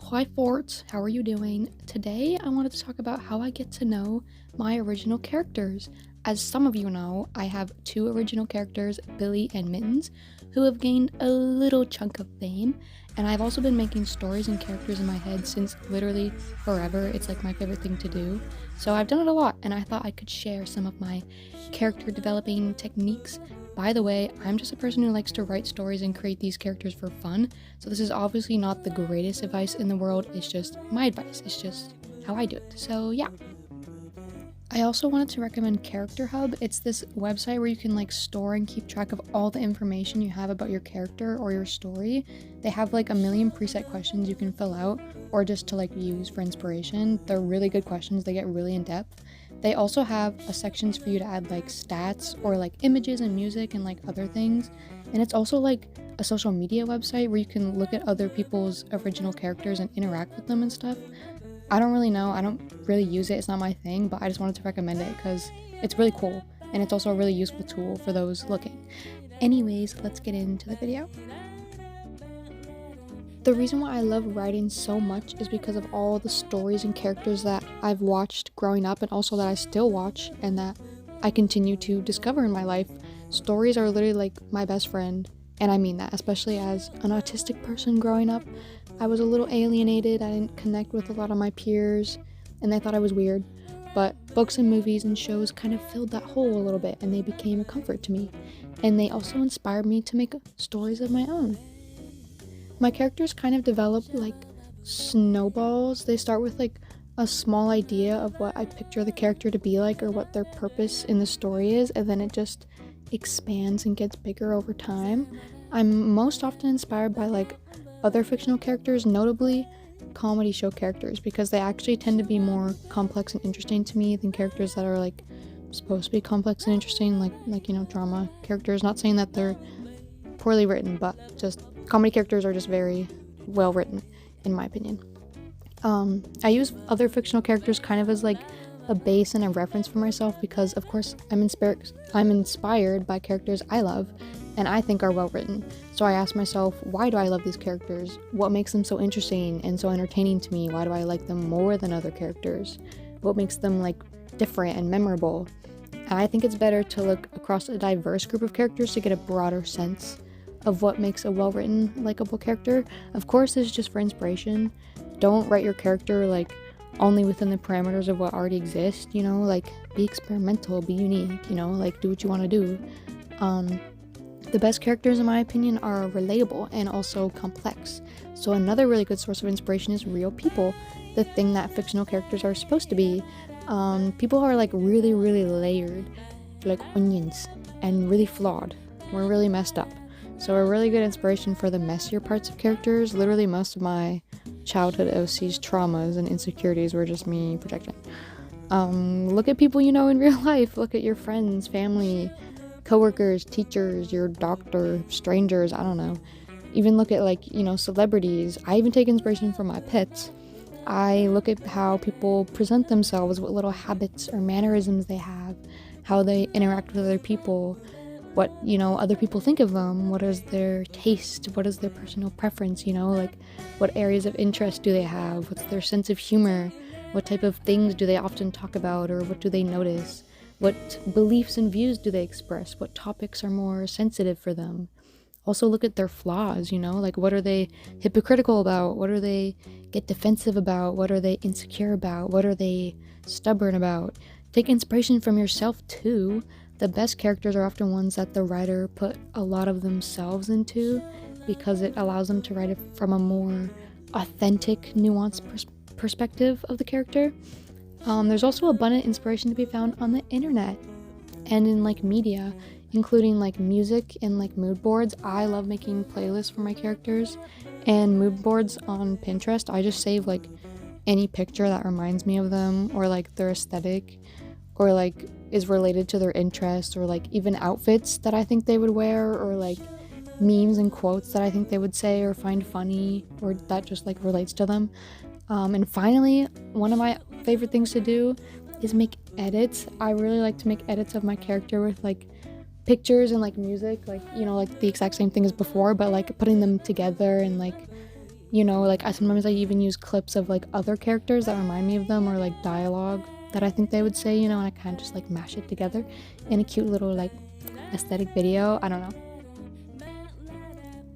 Hi Forts, how are you doing? Today I wanted to talk about how I get to know my original characters. As some of you know, I have two original characters, Billy and Mittens, who have gained a little chunk of fame, and I've also been making stories and characters in my head since literally forever. It's like my favorite thing to do. So I've done it a lot, and I thought I could share some of my character developing techniques. By the way, I'm just a person who likes to write stories and create these characters for fun, so this is obviously not the greatest advice in the world, it's just my advice, it's just how I do it. So yeah. I also wanted to recommend CharacterHub. It's this website where you can store and keep track of all the information you have about your character or your story. They have a million preset questions you can fill out or just to use for inspiration. They're really good questions, they get really in depth. They also have sections for you to add stats or images and music and other things. And it's also a social media website where you can look at other people's original characters and interact with them and stuff. I don't really know, I don't really use it, it's not my thing, but I just wanted to recommend it because it's really cool and it's also a really useful tool for those looking. Anyways, let's get into the video. The reason why I love writing so much is because of all the stories and characters that I've watched growing up and also that I still watch and that I continue to discover in my life. Stories are literally my best friend, and I mean that, especially as an autistic person growing up. I was a little alienated, I didn't connect with a lot of my peers, and they thought I was weird. But books and movies and shows kind of filled that hole a little bit, and they became a comfort to me. And they also inspired me to make stories of my own. My characters kind of develop like snowballs. They start with a small idea of what I picture the character to be like or what their purpose in the story is, and then it just expands and gets bigger over time. I'm most often inspired by other fictional characters, notably comedy show characters, because they actually tend to be more complex and interesting to me than characters that are supposed to be complex and interesting, drama characters. Not saying that they're poorly written, but just comedy characters are just very well written, in my opinion. I use other fictional characters kind of as a base and a reference for myself because, of course, I'm inspired by characters I love and I think are well written. So I ask myself, why do I love these characters? What makes them so interesting and so entertaining to me? Why do I like them more than other characters? What makes them different and memorable? And I think it's better to look across a diverse group of characters to get a broader sense of what makes a well-written, likable character. Of course, this is just for inspiration. Don't write your character only within the parameters of what already exists, be experimental, be unique, do what you want to do. The best characters, in my opinion, are relatable and also complex. So another really good source of inspiration is real people, the thing that fictional characters are supposed to be. People are really, really layered, like onions, and really flawed. We're really messed up. So a really good inspiration for the messier parts of characters. Literally most of my childhood OC's traumas and insecurities were just me projecting. Look at people you know in real life. Look at your friends, family, coworkers, teachers, your doctor, strangers, I don't know. Even look at celebrities. I even take inspiration from my pets. I look at how people present themselves, what little habits or mannerisms they have, how they interact with other people, what other people think of them, what is their taste, what is their personal preference, what areas of interest do they have, what's their sense of humor, what type of things do they often talk about, or what do they notice, what beliefs and views do they express, what topics are more sensitive for them. Also look at their flaws, what are they hypocritical about, what are they get defensive about, what are they insecure about, what are they stubborn about. Take inspiration from yourself too. The best characters are often ones that the writer put a lot of themselves into because it allows them to write it from a more authentic, nuanced perspective of the character. There's also abundant inspiration to be found on the internet and in media, including music and mood boards. I love making playlists for my characters, and mood boards on Pinterest. I just save any picture that reminds me of them or their aesthetic or is related to their interests, or even outfits that I think they would wear, or memes and quotes that I think they would say or find funny, or that just relates to them. And finally, one of my favorite things to do is make edits. I really like to make edits of my character with pictures and music, the exact same thing as before, but putting them together and You know, like sometimes I even use clips of like other characters that remind me of them, or like dialogue that I think they would say, you know, and I kind of just like mash it together in a cute little like aesthetic video. I don't know.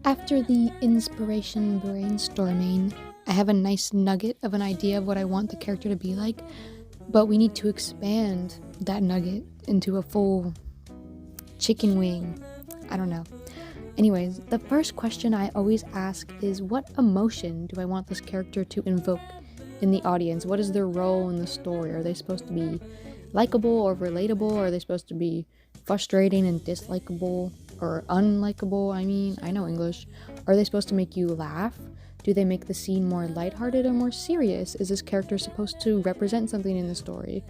After the inspiration brainstorming, I have a nice nugget of an idea of what I want the character to be like, but we need to expand that nugget into a full chicken wing. I don't know. Anyways, the first question I always ask is, what emotion do I want this character to invoke in the audience? What is their role in the story? Are they supposed to be likable or relatable? Are they supposed to be frustrating and dislikable or unlikable? I mean, I know English. Are they supposed to make you laugh? Do they make the scene more lighthearted or more serious? Is this character supposed to represent something in the story?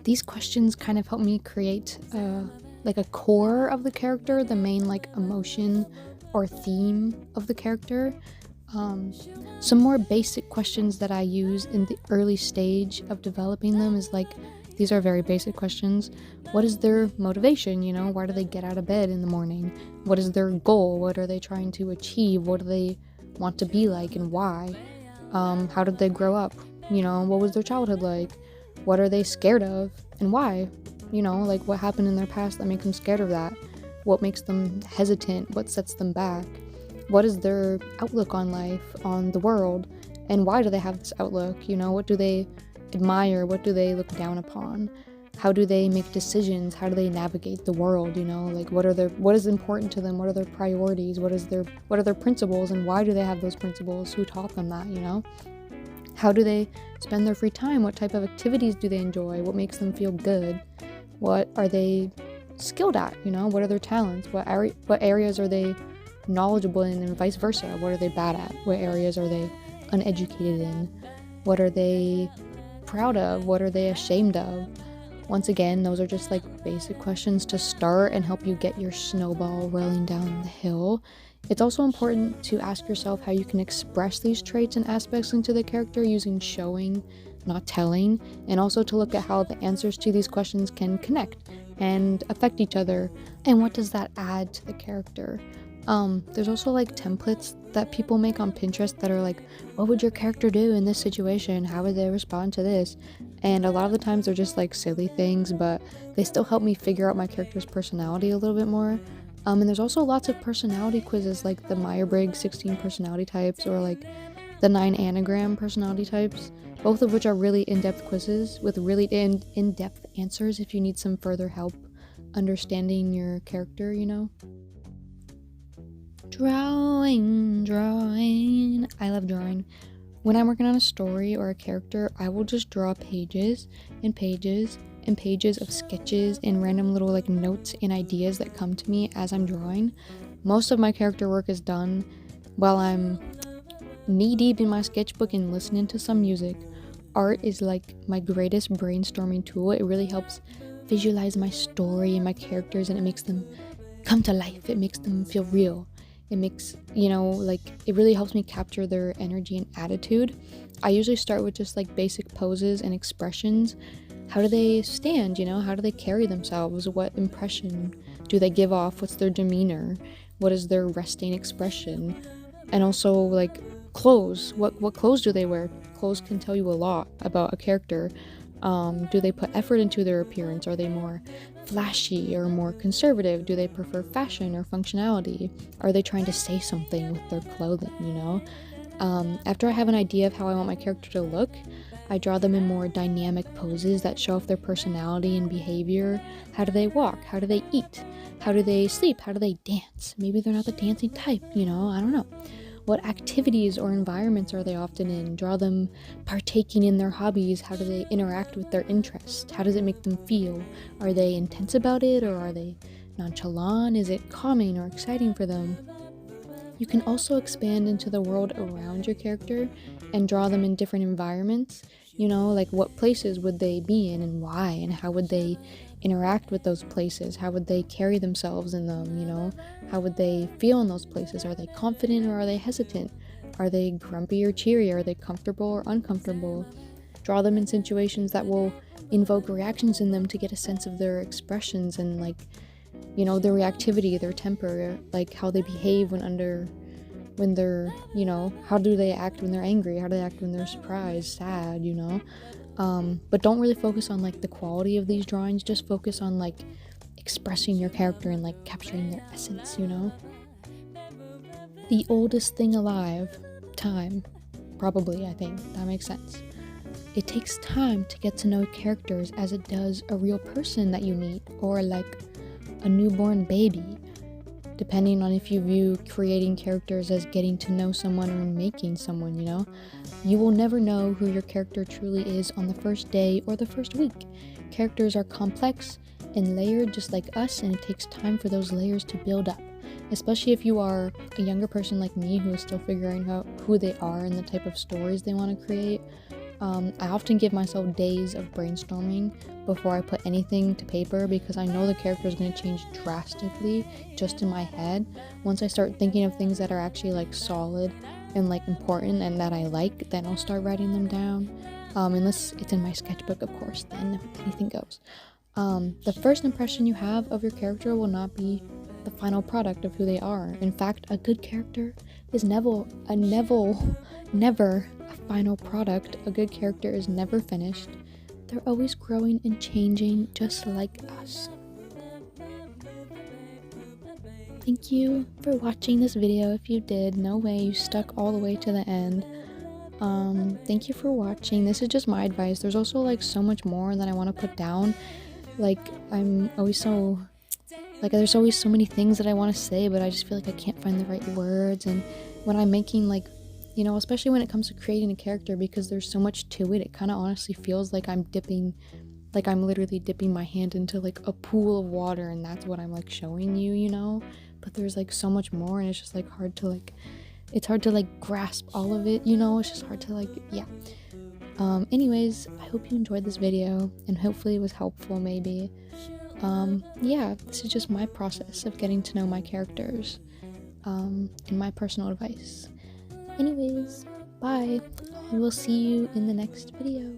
These questions kind of help me create like a core of the character, the main like emotion or theme of the character. Some more basic questions that I use in the early stage of developing them is like, these are very basic questions. What is their motivation? You know, why do they get out of bed in the morning? What is their goal? What are they trying to achieve? What do they want to be like and why? How did they grow up? You know, what was their childhood like? What are they scared of and why? You know, like what happened in their past that makes them scared of that? What makes them hesitant? What sets them back? What is their outlook on life, on the world? And why do they have this outlook? You know, what do they admire? What do they look down upon? How do they make decisions? How do they navigate the world? You know, like what is important to them? What are their priorities? What are their principles, and why do they have those principles? Who taught them that, you know? How do they spend their free time? What type of activities do they enjoy? What makes them feel good? What are they skilled at? You know, what are their talents? What areas are they knowledgeable in, and vice versa? What are they bad at? What areas are they uneducated in? What are they proud of? What are they ashamed of? Once again, those are just like basic questions to start and help you get your snowball rolling down the hill. It's also important to ask yourself how you can express these traits and aspects into the character using showing, not telling, and also to look at how the answers to these questions can connect and affect each other, and what does that add to the character. There's also like templates that people make on Pinterest that are like, what would your character do in this situation? How would they respond to this? And a lot of the times they're just like silly things, but they still help me figure out my character's personality a little bit more. And there's also lots of personality quizzes like the Myers-Briggs 16 personality types, or like the 9 Anagram personality types, both of which are really in-depth quizzes with really in-depth answers if you need some further help understanding your character, you know? Drawing. I love drawing. When I'm working on a story or a character, I will just draw pages and pages and pages of sketches and random little like notes and ideas that come to me as I'm drawing. Most of my character work is done while I'm knee-deep in my sketchbook and listening to some music. Art is like my greatest brainstorming tool. It really helps visualize my story and my characters, and it makes them come to life. It makes them feel real. It makes, you know, like it really helps me capture their energy and attitude. I usually start with just like basic poses and expressions. How do they stand, you know? How do they carry themselves? What impression do they give off? What's their demeanor? What is their resting expression? And also like clothes. What clothes do they wear? Clothes can tell you a lot about a character. Do they put effort into their appearance? Are they more flashy or more conservative? Do they prefer fashion or functionality? Are they trying to say something with their clothing, you know? After I have an idea of how I want my character to look, I draw them in more dynamic poses that show off their personality and behavior. How do they walk? How do they eat? How do they sleep? How do they dance? Maybe they're not the dancing type, you know? I don't know. What activities or environments are they often in? Draw them partaking in their hobbies. How do they interact with their interests? How does it make them feel? Are they intense about it, or are they nonchalant? Is it calming or exciting for them? You can also expand into the world around your character and draw them in different environments. You know, like what places would they be in and why, and how would they interact with those places? How would they carry themselves in them, you know? How would they feel in those places? Are they confident or are they hesitant? Are they grumpy or cheery? Are they comfortable or uncomfortable? Draw them in situations that will invoke reactions in them to get a sense of their expressions and, like, you know, their reactivity, their temper, like how they behave when under when they're, you know, how do they act when they're angry, how do they act when they're surprised, sad, you know. But don't really focus on like the quality of these drawings, just focus on like expressing your character and like capturing their essence, you know. The oldest thing alive, time, probably. I think that makes sense. It takes time to get to know characters as it does a real person that you meet, or like a newborn baby, depending on if you view creating characters as getting to know someone or making someone, you know. You will never know who your character truly is on the first day or the first week. Characters are complex and layered just like us, and it takes time for those layers to build up, especially if you are a younger person like me who is still figuring out who they are and the type of stories they want to create. I often give myself days of brainstorming before I put anything to paper, because I know the character is going to change drastically just in my head. Once I start thinking of things that are actually like solid and like important and that I like, then I'll start writing them down. Unless it's in my sketchbook, of course, then anything goes. The first impression you have of your character will not be the final product of who they are. In fact, a good character is never a final product. A good character is never finished. They're always growing and changing, just like us. Thank you for watching this video. If you did, no way you stuck all the way to the end. Thank you for watching. This is just my advice. There's also like so much more that I want to put down. Like, I'm always so like, there's always so many things that I want to say, but I just feel like I can't find the right words. And when I'm making, like, you know, especially when it comes to creating a character, because there's so much to it, it kind of honestly feels like I'm literally dipping my hand into like a pool of water, and that's what I'm like showing you, you know. But there's like so much more, and it's just like hard to like grasp all of it, you know. It's just hard to like, yeah. Anyways, I hope you enjoyed this video, and hopefully it was helpful, maybe. Yeah, this is just my process of getting to know my characters, and my personal advice. Anyways, bye. I will see you in the next video.